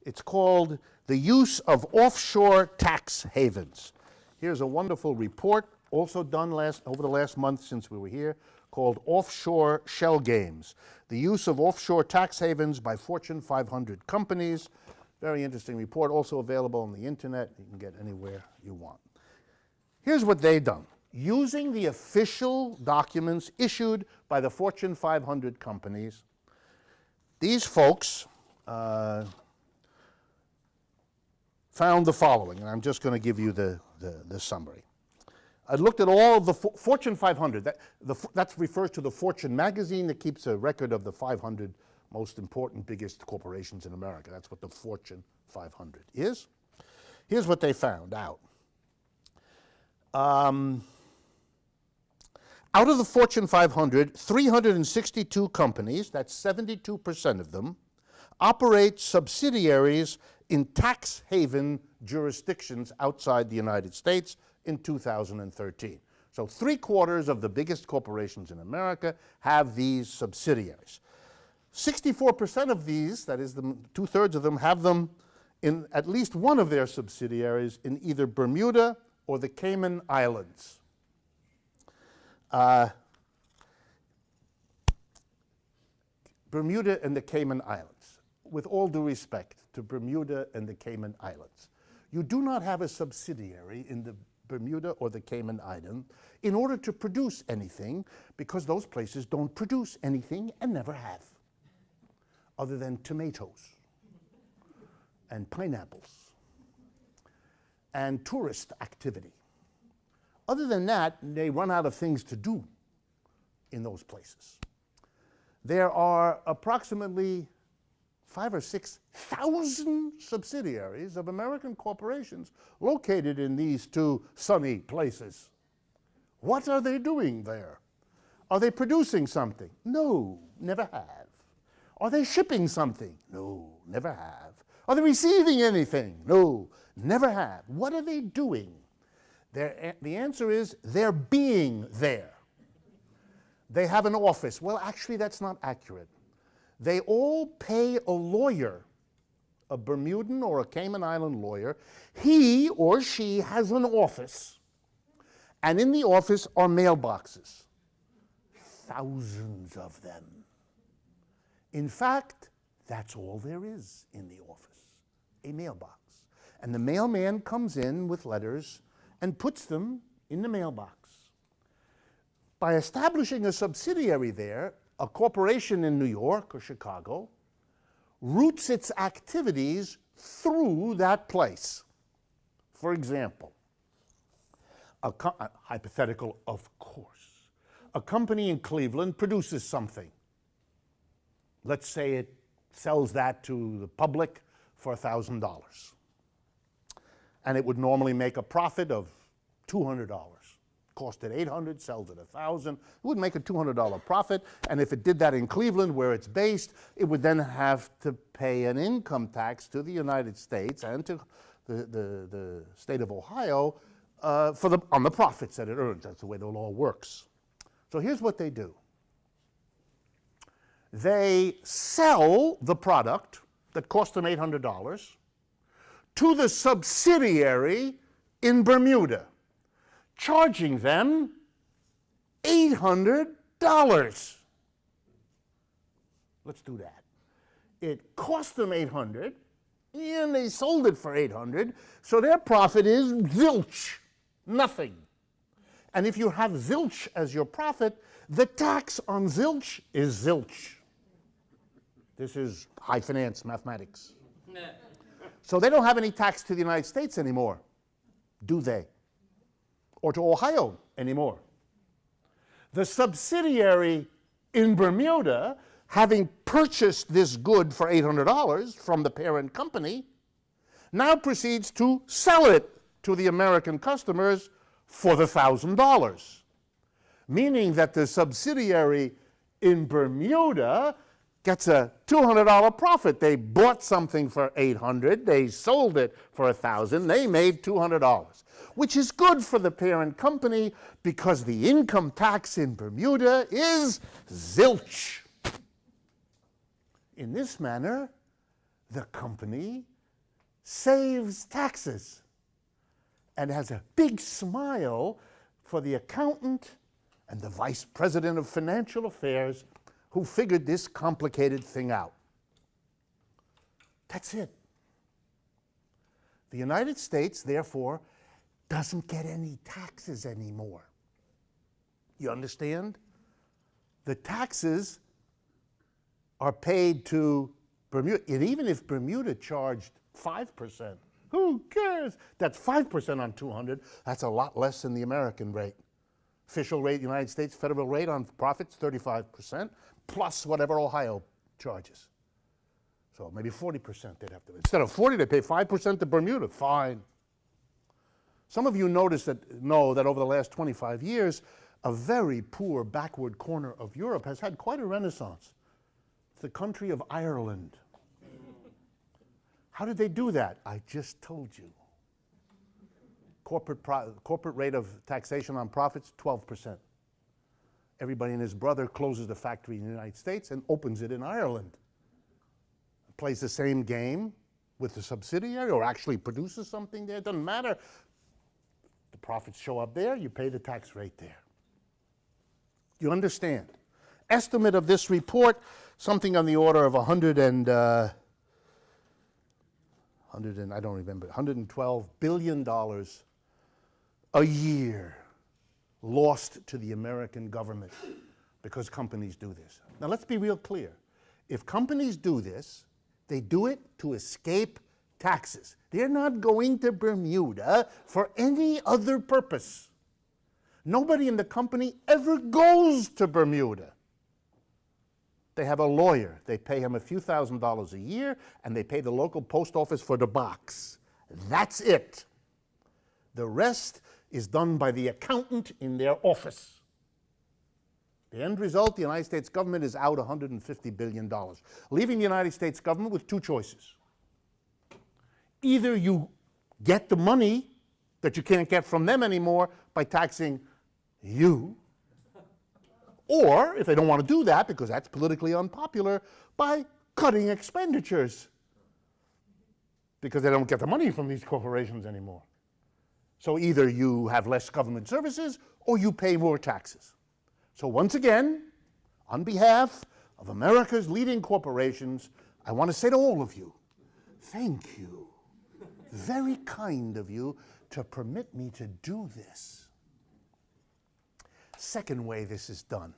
It's called The Use of Offshore Tax Havens. Here's a wonderful report, also done over the last month since we were here, called Offshore Shell Games: The Use of Offshore Tax Havens by Fortune 500 Companies. Very interesting report, also available on the internet. You can get anywhere you want. Here's what they've done. Using the official documents issued by the Fortune 500 companies, these folks found the following, and I'm just going to give you the summary. I looked at all of the Fortune 500. That refers to the Fortune magazine that keeps a record of the 500 most important, biggest corporations in America. That's what the Fortune 500 is. Here's what they found out. Out of the Fortune 500, 362 companies, that's 72% of them, operate subsidiaries in tax haven jurisdictions outside the United States in 2013. So 3/4 of the biggest corporations in America have these subsidiaries. 64% of these, that is 2/3 of them, have them in at least one of their subsidiaries in either Bermuda or the Cayman Islands. Bermuda and the Cayman Islands. With all due respect to Bermuda and the Cayman Islands, you do not have a subsidiary in the Bermuda or the Cayman Island in order to produce anything, because those places don't produce anything and never have, other than tomatoes and pineapples and tourist activity. Other than that, they run out of things to do in those places. There are approximately 5,000 or 6,000 subsidiaries of American corporations located in these two sunny places. What are they doing there? Are they producing something? No, never have. Are they shipping something? No, never have. Are they receiving anything? No, never have. What are they doing? The answer is they're being there. They have an office. Well, actually, that's not accurate. They all pay a lawyer, a Bermudan or a Cayman Island lawyer. He or she has an office, and in the office are mailboxes, thousands of them. In fact, that's all there is in the office, a mailbox. And the mailman comes in with letters and puts them in the mailbox. By establishing a subsidiary there, a corporation in New York or Chicago routes its activities through that place. For example, a hypothetical, of course, a company in Cleveland produces something. Let's say it sells that to the public for $1,000. And it would normally make a profit of $200. Cost it $800, sells it $1,000. It would make a $200 profit, and if it did that in Cleveland, where it's based, it would then have to pay an income tax to the United States and to the state of Ohio on the profits that it earns. That's the way the law works. So here's what they do. They sell the product that cost them $800 to the subsidiary in Bermuda, charging them $800. Let's do that. It cost them $800, and they sold it for $800, so their profit is zilch, nothing. And if you have zilch as your profit, the tax on zilch is zilch. This is high finance mathematics. So they don't have any tax to the United States anymore, do they? Or to Ohio anymore. The subsidiary in Bermuda, having purchased this good for $800 from the parent company, now proceeds to sell it to the American customers for the $1,000, meaning that the subsidiary in Bermuda gets a $200 profit. They bought something for $800, they sold it for $1,000, they made $200, which is good for the parent company because the income tax in Bermuda is zilch. In this manner, the company saves taxes and has a big smile for the accountant and the vice president of financial affairs who figured this complicated thing out. That's it. The United States, therefore, doesn't get any taxes anymore. You understand? The taxes are paid to Bermuda. And even if Bermuda charged 5%, who cares? That's 5% on 200. That's a lot less than the American rate. Official rate, United States federal rate on profits, 35%, plus whatever Ohio charges. So maybe 40% they'd have to. Instead of 40, they pay 5% to Bermuda. Fine. Some of you know that over the last 25 years, a very poor backward corner of Europe has had quite a renaissance. It's the country of Ireland. How did they do that? I just told you. Corporate rate of taxation on profits, 12%. Everybody and his brother closes the factory in the United States and opens it in Ireland. Plays the same game with the subsidiary or actually produces something there. It doesn't matter. The profits show up there, you pay the tax rate there. You understand? Estimate of this report, something on the order of $112 billion a year lost to the American government because companies do this. Now let's be real clear. If companies do this, they do it to escape taxes. They're not going to Bermuda for any other purpose. Nobody in the company ever goes to Bermuda. They have a lawyer. They pay him a few $1,000s a year, and they pay the local post office for the box. That's it. The rest is done by the accountant in their office. The end result, the United States government is out $150 billion, leaving the United States government with two choices. Either you get the money that you can't get from them anymore by taxing you, or, if they don't want to do that, because that's politically unpopular, by cutting expenditures, because they don't get the money from these corporations anymore. So either you have less government services, or you pay more taxes. So once again, on behalf of America's leading corporations, I want to say to all of you, thank you. Very kind of you to permit me to do this. Second way this is done.